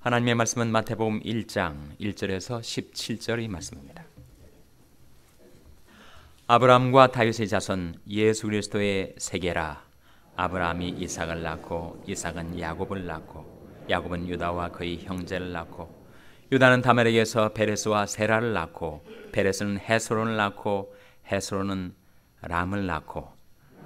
하나님의 말씀은 마태복음 1장 1절에서 17절의 말씀입니다. 아브라함과 다윗의 자손 예수 그리스도의 세계라. 아브라함이 이삭을 낳고 이삭은 야곱을 낳고 야곱은 유다와 그의 형제를 낳고 유다는 다멜에게서 베레스와 세라를 낳고 베레스는 헤스론을 낳고 헤스론은 람을 낳고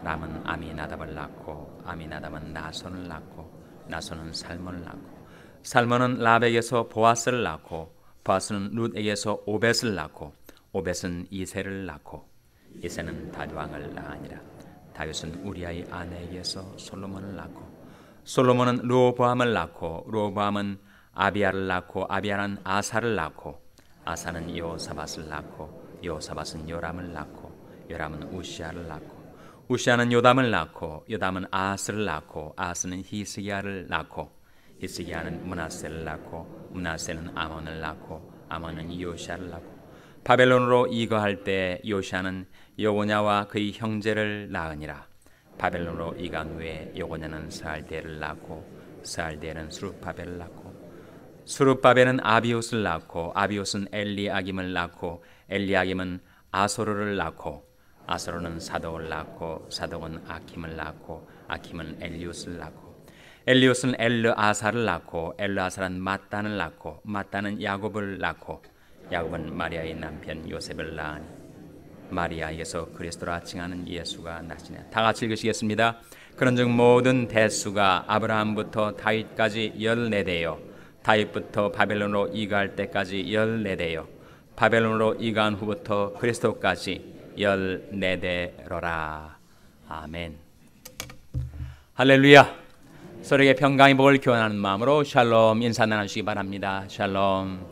람은 아미나답을 낳고 아미나답은 나손을 낳고 나손은 살몬을 낳고 살몬은 라벡에서 보아스를 낳고 보아스는 룻에게서 오벳을 낳고 오벳은 이새를 낳고 이새는 다윗왕을 낳으니라. 다윗은 우리아의 아내에게서 솔로몬을 낳고 솔로몬은 르호보암을 낳고 르호보암은 아비야를 낳고 아비야는 아사를 낳고 아사는 여호사밧을 낳고 여호사밧은 요람을 낳고 요람은 우시아를 낳고 우시아는 요담을 낳고 요담은 아하스를 낳고 아하스는 히스기야를 낳고 히스기야는 므낫세를 낳고 므낫세는 아몬을 낳고 아몬은 요시아를 낳고 바벨론으로 이거할 때 요시아는 여고냐와 그의 형제를 낳으니라. 바벨론으로 이간 후에 여고냐는 스알데를 낳고 스알데는 스룹바벨을 낳고 스룹바벨은 아비옷을 낳고 아비옷은 엘리아김을 낳고 엘리아김은 아소르를 낳고 아소르는 사독을 낳고 사독은 아킴을 낳고 아킴은 엘리웃을 낳고 엘리웃은 엘르아사를 낳고 엘르아사는 mat단을 낳고 mat단은 야곱을 낳고 야곱은 마리아의 남편 요셉을 낳으니 마리아에게서 그리스도라 칭하는 예수가 나시네. 다 같이 읽으시겠습니다. 그런즉 모든 대수가 아브라함부터 다윗까지 14대요 다윗부터 바벨론으로 이가할 때까지 14대요 바벨론으로 이가한 후부터 그리스도까지 14대로라. 아멘. 할렐루야. 서로에게 평강의 복을 교환하는 마음으로 샬롬 인사 나누시기 바랍니다. 샬롬.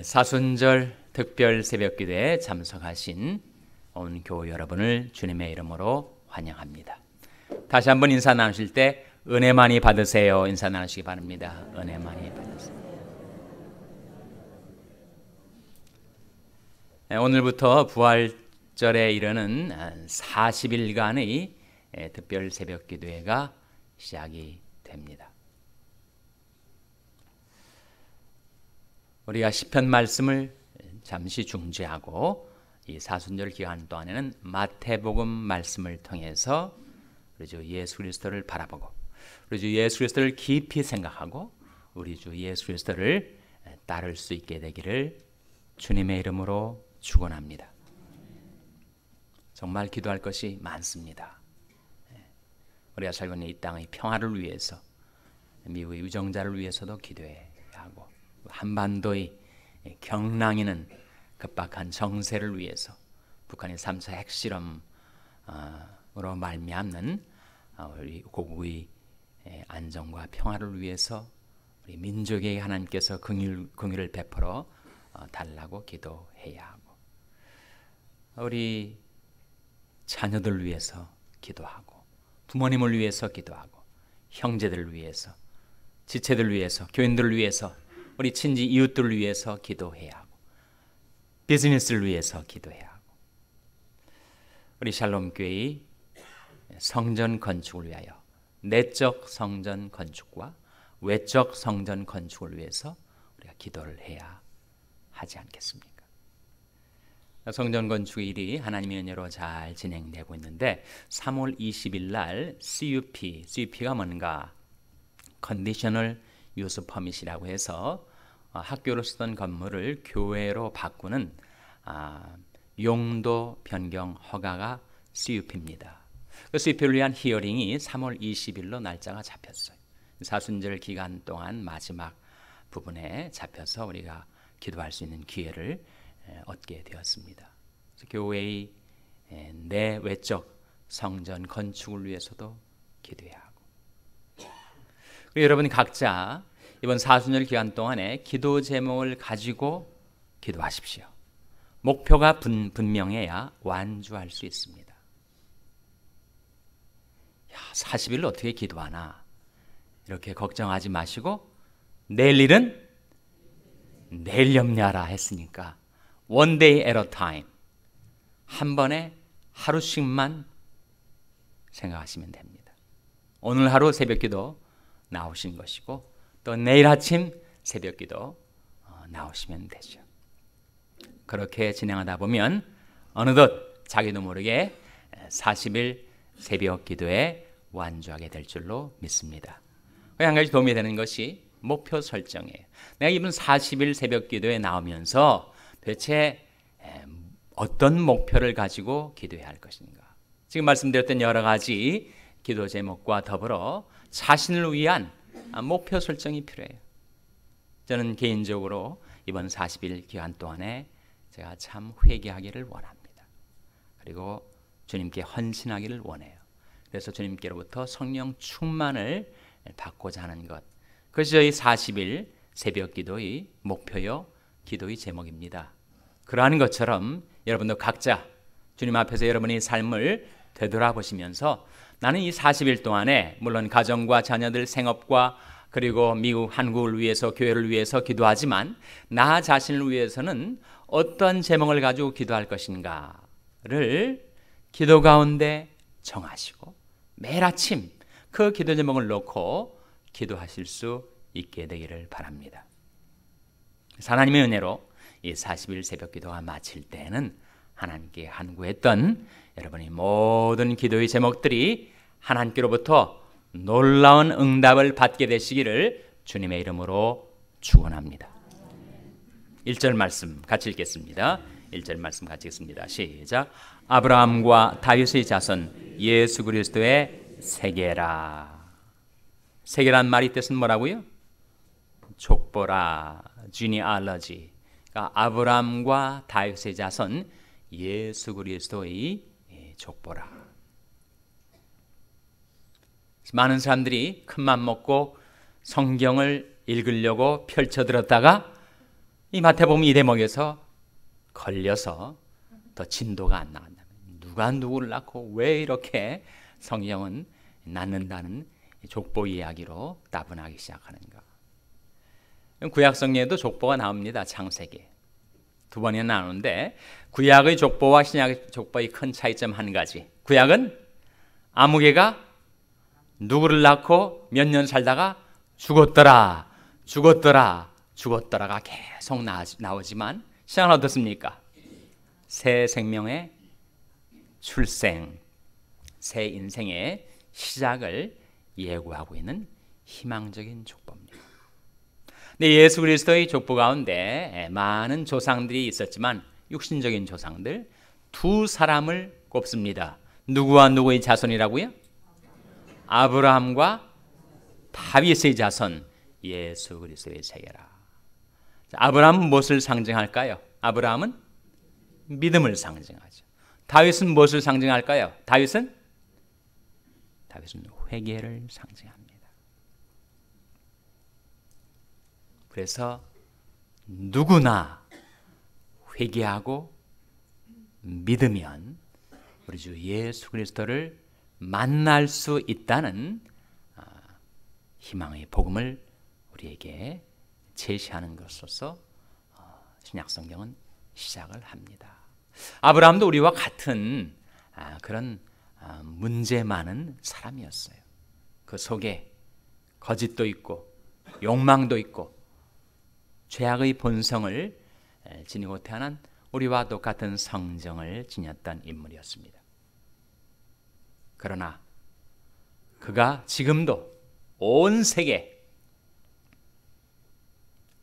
사순절 특별 새벽기도에 참석하신 온 교우 여러분을 주님의 이름으로 환영합니다. 다시 한번 인사 나누실 때 은혜 많이 받으세요. 인사 나누시기 바랍니다. 은혜 많이 받으세요. 오늘부터 부활절에 이르는 40일간의 특별 새벽 기도회가 시작이 됩니다. 우리가 시편 말씀을 잠시 중지하고 이 사순절 기간 동안에는 마태복음 말씀을 통해서 우리 주 예수 그리스도를 바라보고 우리 주 예수 그리스도를 깊이 생각하고 우리 주 예수 그리스도를 따를 수 있게 되기를 주님의 이름으로 축원합니다. 정말 기도할 것이 많습니다. 우리가 살고 있는 이 땅의 평화를 위해서 미국의 유정자를 위해서도 기도해야 하고 한반도의 경랑이는 급박한 정세를 위해서 북한의 3차 핵실험으로 말미암는 우리 고국의 안정과 평화를 위해서 우리 민족에게 하나님께서 긍휼을 베풀어 달라고 기도해야 하고 우리 자녀들 위해서 기도하고 부모님을 위해서 기도하고 형제들을 위해서 지체들을 위해서 교인들을 위해서 우리 친지 이웃들을 위해서 기도해야 하고 비즈니스를 위해서 기도해야 하고 우리 샬롬교회의 성전 건축을 위하여 내적 성전 건축과 외적 성전 건축을 위해서 우리가 기도를 해야 하지 않겠습니까? 성전 건축 일이 하나님의 은혜로 잘 진행되고 있는데 3월 20일 날 CUP가 뭔가 Conditional Use Permit이라고 해서 학교로 쓰던 건물을 교회로 바꾸는 용도 변경 허가가 CUP입니다. 그 CUP를 위한 히어링이 3월 20일로 날짜가 잡혔어요. 사순절 기간 동안 마지막 부분에 잡혀서 우리가 기도할 수 있는 기회를 얻게 되었습니다. 그래서 교회의 내외적 성전 건축을 위해서도 기도해야 하고 그리고 여러분 각자 이번 사순절 기간 동안에 기도 제목을 가지고 기도하십시오. 목표가 분명해야 완주할 수 있습니다. 40일 어떻게 기도하나 이렇게 걱정하지 마시고 내일 일은 내일 염려하라 했으니까 One day at a time. 한 번에 하루씩만 생각하시면 됩니다. 오늘 하루 새벽기도 나오신 것이고 또 내일 아침 새벽기도 나오시면 되죠. 그렇게 진행하다 보면 어느덧 자기도 모르게 40일 새벽 기도에 완주하게 될 줄로 믿습니다. 한 가지 도움이 되는 것이 목표 설정이에요. 내가 이번 40일 새벽 기도에 나오면서 대체 어떤 목표를 가지고 기도해야 할 것인가. 지금 말씀드렸던 여러 가지 기도 제목과 더불어 자신을 위한 목표 설정이 필요해요. 저는 개인적으로 이번 40일 기간 동안에 제가 참 회개하기를 원합니다. 그리고 주님께 헌신하기를 원해요. 그래서 주님께로부터 성령 충만을 받고자 하는 것, 그것이 저희 40일 새벽 기도의 목표요 기도의 제목입니다. 그러한 것처럼 여러분도 각자 주님 앞에서 여러분의 삶을 되돌아보시면서 나는 이 40일 동안에 물론 가정과 자녀들 생업과 그리고 미국, 한국을 위해서 교회를 위해서 기도하지만 나 자신을 위해서는 어떤 제목을 가지고 기도할 것인가를 기도 가운데 정하시고 매일 아침 그 기도 제목을 놓고 기도하실 수 있게 되기를 바랍니다. 하나님의 은혜로 이 40일 새벽 기도가 마칠 때에는 하나님께 간구했던 여러분의 모든 기도의 제목들이 하나님께로부터 놀라운 응답을 받게 되시기를 주님의 이름으로 축원합니다. 1절 말씀 같이 읽겠습니다. 1절 말씀 같이 읽습니다. 시작. 아브라함과 다윗의 자손 예수 그리스도의 세계라. 세계란 말이 뜻은 뭐라고요? 족보라, genealogy. 그러니까 아브라함과 다윗의 자손 예수 그리스도의 족보라. 많은 사람들이 큰맘 먹고 성경을 읽으려고 펼쳐들었다가 이 마태복음 이 대목에서 걸려서 더 진도가 안 나간다. 누가 누구를 낳고 왜 이렇게 성경은 낳는다는 족보 이야기로 따분하기 시작하는가. 구약 성경에도 족보가 나옵니다. 창세기 두 번이나 나오는데 구약의 족보와 신약의 족보의 큰 차이점 한 가지. 구약은 아무개가 누구를 낳고 몇 년 살다가 죽었더라가 계속 나오지만 신약은 어떻습니까? 새 생명의 출생, 새 인생의 시작을 예고하고 있는 희망적인 족보입니다. 근데 예수 그리스도의 족보 가운데 많은 조상들이 있었지만 육신적인 조상들 두 사람을 꼽습니다. 누구와 누구의 자손이라고요? 아브라함과 다윗의 자손 예수 그리스도의 세계라. 아브라함은 무엇을 상징할까요? 아브라함은 믿음을 상징하죠. 다윗은 무엇을 상징할까요? 다윗은 회개를 상징합니다. 그래서 누구나 회개하고 믿으면 우리 주 예수 그리스도를 만날 수 있다는 희망의 복음을 우리에게 제시하는 것으로서 신약성경은 시작을 합니다. 아브라함도 우리와 같은 그런 문제 많은 사람이었어요. 그 속에 거짓도 있고 욕망도 있고 죄악의 본성을 지니고 태어난 우리와 똑같은 성정을 지녔던 인물이었습니다. 그러나 그가 지금도 온 세계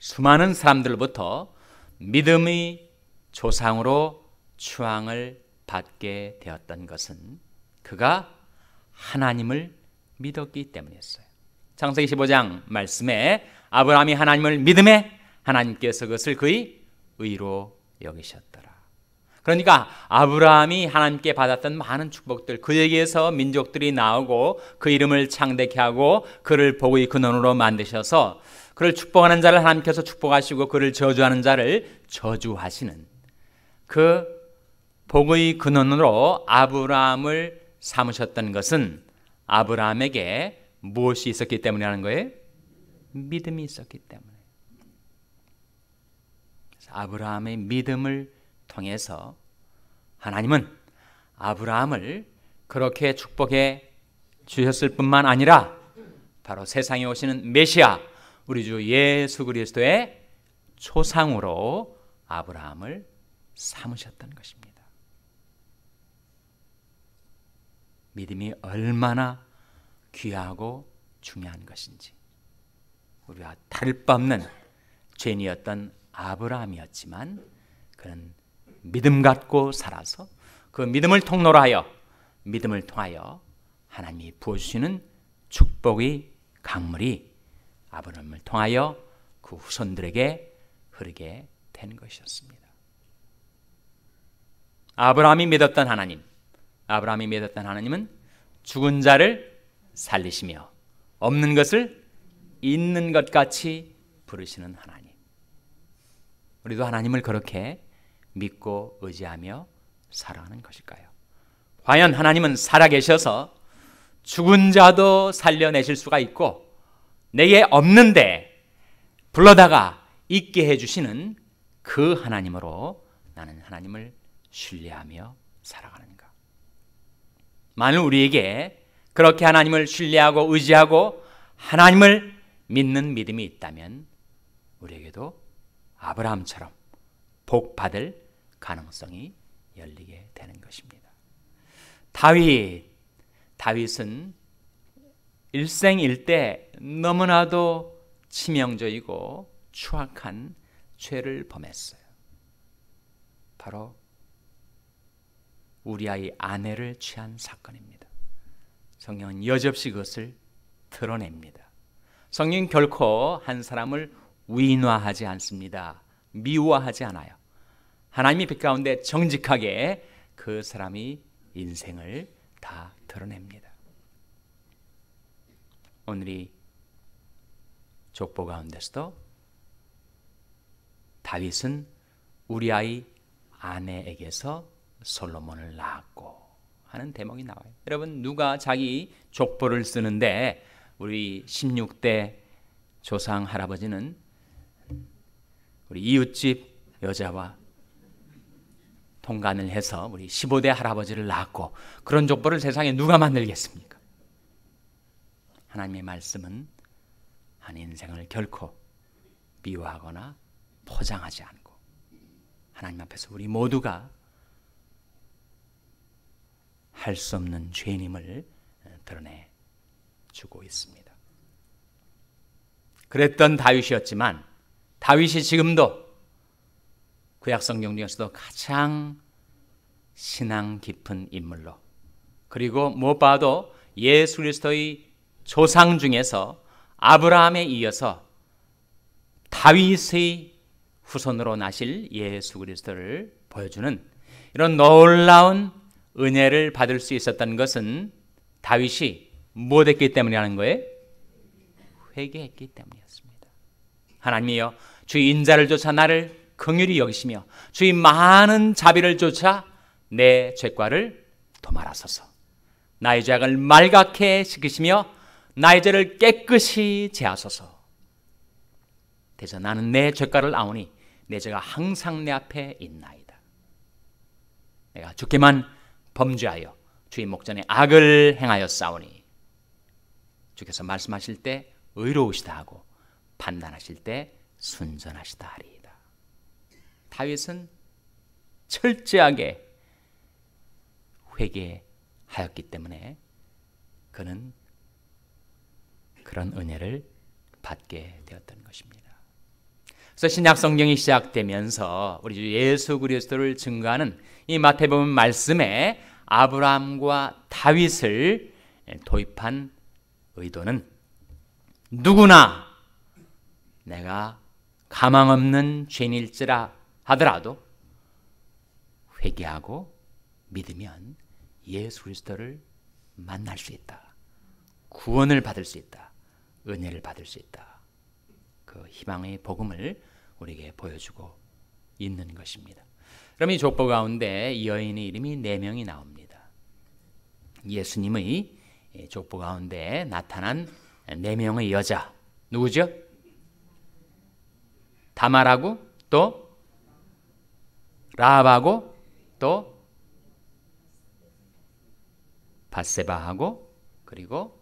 수많은 사람들로부터 믿음의 조상으로 추앙을 받게 되었던 것은 그가 하나님을 믿었기 때문이었어요. 창세기 15장 말씀에 아브라함이 하나님을 믿음에 하나님께서 그것을 그의 의로 여기셨더라. 그러니까 아브라함이 하나님께 받았던 많은 축복들, 그에게서 민족들이 나오고 그 이름을 창대케 하고 그를 복의 근원으로 만드셔서 그를 축복하는 자를 하나님께서 축복하시고 그를 저주하는 자를 저주하시는 그 복의 근원으로 아브라함을 삼으셨던 것은 아브라함에게 무엇이 있었기 때문이라는 거예요? 믿음이 있었기 때문에. 아브라함의 믿음을 통해서 하나님은 아브라함을 그렇게 축복해 주셨을 뿐만 아니라 바로 세상에 오시는 메시아 우리 주 예수 그리스도의 초상으로 아브라함을 삼으셨던 것입니다. 믿음이 얼마나 귀하고 중요한 것인지, 우리와 다를 바 없는 죄인이었던 아브라함이었지만 그는 믿음 갖고 살아서 그 믿음을 통로로 하여 믿음을 통하여 하나님이 부어주시는 축복의 강물이 아브라함을 통하여 그 후손들에게 흐르게 된 것이었습니다. 아브라함이 믿었던 하나님은 죽은 자를 살리시며 없는 것을 있는 것 같이 부르시는 하나님. 우리도 하나님을 그렇게 믿고 의지하며 살아가는 것일까요? 과연 하나님은 살아계셔서 죽은 자도 살려내실 수가 있고 내게 없는데 불러다가 있게 해주시는 그 하나님으로 나는 하나님을 신뢰하며 살아가는가? 만일 우리에게 그렇게 하나님을 신뢰하고 의지하고 하나님을 믿는 믿음이 있다면 우리에게도 아브라함처럼 복 받을 가능성이 열리게 되는 것입니다. 다윗은 일생일대 너무나도 치명적이고 추악한 죄를 범했어요. 바로 우리아의 아내를 취한 사건입니다. 성경은 여지없이 그것을 드러냅니다. 성경은 결코 한 사람을 위인화하지 않습니다. 미워하지 않아요. 하나님이 빛 가운데 정직하게 그 사람이 인생을 다 드러냅니다. 오늘이 족보 가운데서도 다윗은 우리아의 아내에게서 솔로몬을 낳았고 하는 대목이 나와요. 여러분, 누가 자기 족보를 쓰는데 우리 16대 조상 할아버지는 우리 이웃집 여자와 통간을 해서 우리 15대 할아버지를 낳았고 그런 족보를 세상에 누가 만들겠습니까? 하나님의 말씀은 한 인생을 결코 미워하거나 포장하지 않고 하나님 앞에서 우리 모두가 할 수 없는 죄인임을 드러내주고 있습니다. 그랬던 다윗이었지만 다윗이 지금도 구약성경 중에서도 가장 신앙 깊은 인물로, 그리고 무엇보다도 예수 그리스도의 조상 중에서 아브라함에 이어서 다윗의 후손으로 나실 예수 그리스도를 보여주는 이런 놀라운 은혜를 받을 수 있었던 것은 다윗이 무엇했기 때문이라는 거예요? 회개했기 때문이었습니다. 하나님이여, 주의 인자를 쫓아 나를 긍휼히 여기시며 주의 많은 자비를 쫓아 내 죄과를 도말하소서. 나의 죄악을 말갛게 씻으시며 나의 죄를 깨끗이 제하소서. 대저 나는 내 죄과를 아오니 내 죄가 항상 내 앞에 있나이다. 내가 주께만 범죄하여 주의 목전에 악을 행하였사오니 주께서 말씀하실 때 의로우시다 하고 판단하실 때 순전하시다 하리이다. 다윗은 철저하게 회개하였기 때문에 그는 그런 은혜를 받게 되었던 것입니다. 그래서 신약 성경이 시작되면서 우리 주 예수 그리스도를 증거하는 이 마태복음 말씀에 아브라함과 다윗을 도입한 의도는 누구나 내가 가망 없는 죄인일지라 하더라도 회개하고 믿으면 예수 그리스도를 만날 수 있다. 구원을 받을 수 있다. 은혜를 받을 수 있다. 그 희망의 복음을 우리에게 보여주고 있는 것입니다. 그럼 이 족보 가운데 이 여인의 이름이 4명이 나옵니다. 예수님의 족보 가운데 나타난 4명의 여자 누구죠? 다말하고 또 라합하고 또 밧세바하고 그리고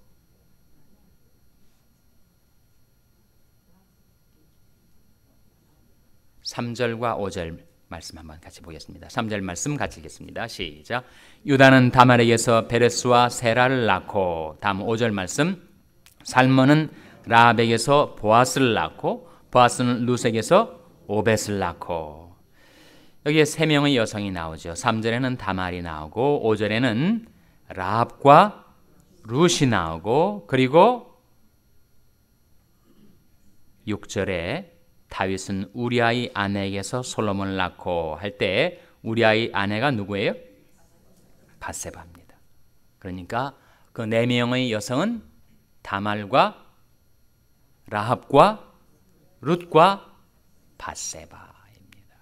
3절과 5절 말씀 한번 같이 보겠습니다. 3절 말씀 같이 읽겠습니다. 시작. 유다는 다말에게서 베레스와 세라를 낳고, 다음 5절 말씀. 살몬은 라합에게서 보아스를 낳고, 보아스는 룻에게서 오벳을 낳고. 여기에 세 명의 여성이 나오죠. 3절에는 다말이 나오고, 5절에는 라합과 룻이 나오고, 그리고 6절에 다윗은 우리아의 아내에게서 솔로몬을 낳고 할 때 우리아의 아내가 누구예요? 밧세바입니다. 그러니까 그 네 명의 여성은 다말과 라합과 룻과 밧세바입니다.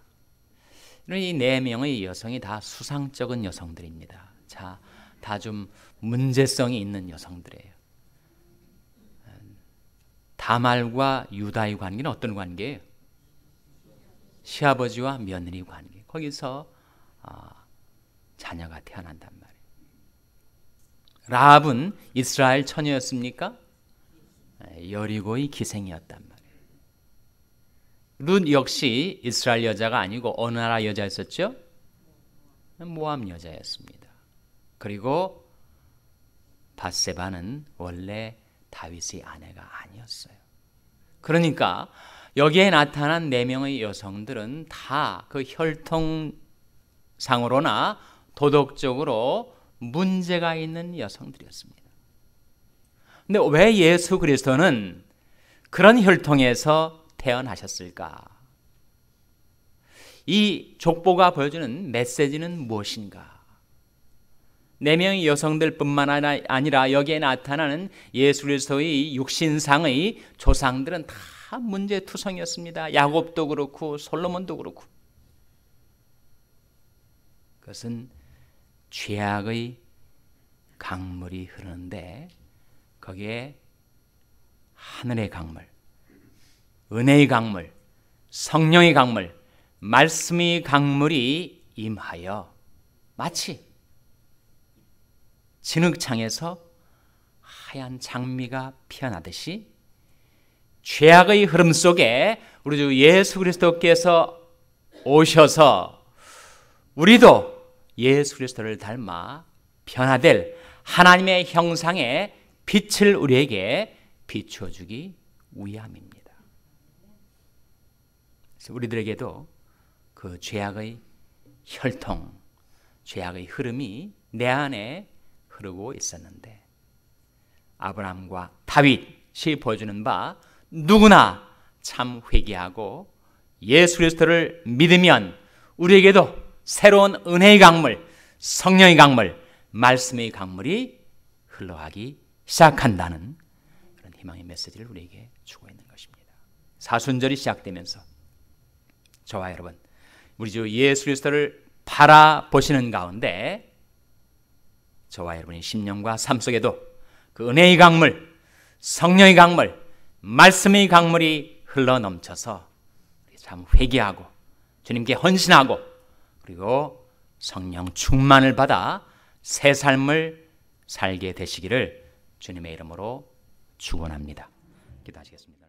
이 네 명의 여성이 다 수상쩍은 여성들입니다. 자, 다 좀 문제성이 있는 여성들이에요. 다말과 유다의 관계는 어떤 관계예요? 시아버지와 며느리 관계. 거기서 자녀가 태어난단 말이에요. 라합은 이스라엘 처녀였습니까? 여리고의 기생이었단 말이에요. 룻 역시 이스라엘 여자가 아니고 어느 나라 여자였었죠? 모압 여자였습니다. 그리고 밧세바는 원래 다윗의 아내가 아니었어요. 그러니까 여기에 나타난 네 명의 여성들은 다 그 혈통상으로나 도덕적으로 문제가 있는 여성들이었습니다. 근데 왜 예수 그리스도는 그런 혈통에서 태어나셨을까? 이 족보가 보여주는 메시지는 무엇인가? 네 명의 여성들뿐만 아니라 여기에 나타나는 예수 그리스도의 육신상의 조상들은 다 문제투성이었습니다. 야곱도 그렇고 솔로몬도 그렇고. 그것은 죄악의 강물이 흐르는데 거기에 하늘의 강물, 은혜의 강물, 성령의 강물, 말씀의 강물이 임하여 마치 진흙창에서 하얀 장미가 피어나듯이 죄악의 흐름 속에 우리 주 예수 그리스도께서 오셔서 우리도 예수 그리스도를 닮아 변화될 하나님의 형상의 빛을 우리에게 비춰주기 위함입니다. 그래서 우리들에게도 그 죄악의 혈통, 죄악의 흐름이 내 안에 흐르고 있었는데 아브라함과 다윗이 보여주는 바 누구나 참 회개하고 예수 그리스도를 믿으면 우리에게도 새로운 은혜의 강물, 성령의 강물, 말씀의 강물이 흘러가기 시작한다는 그런 희망의 메시지를 우리에게 주고 있는 것입니다. 사순절이 시작되면서 저와 여러분 우리 주 예수 그리스도를 바라보시는 가운데 저와 여러분의 심령과 삶 속에도 그 은혜의 강물, 성령의 강물, 말씀의 강물이 흘러넘쳐서 참 회개하고 주님께 헌신하고 그리고 성령 충만을 받아 새 삶을 살게 되시기를 주님의 이름으로 축원합니다. 기도하시겠습니다.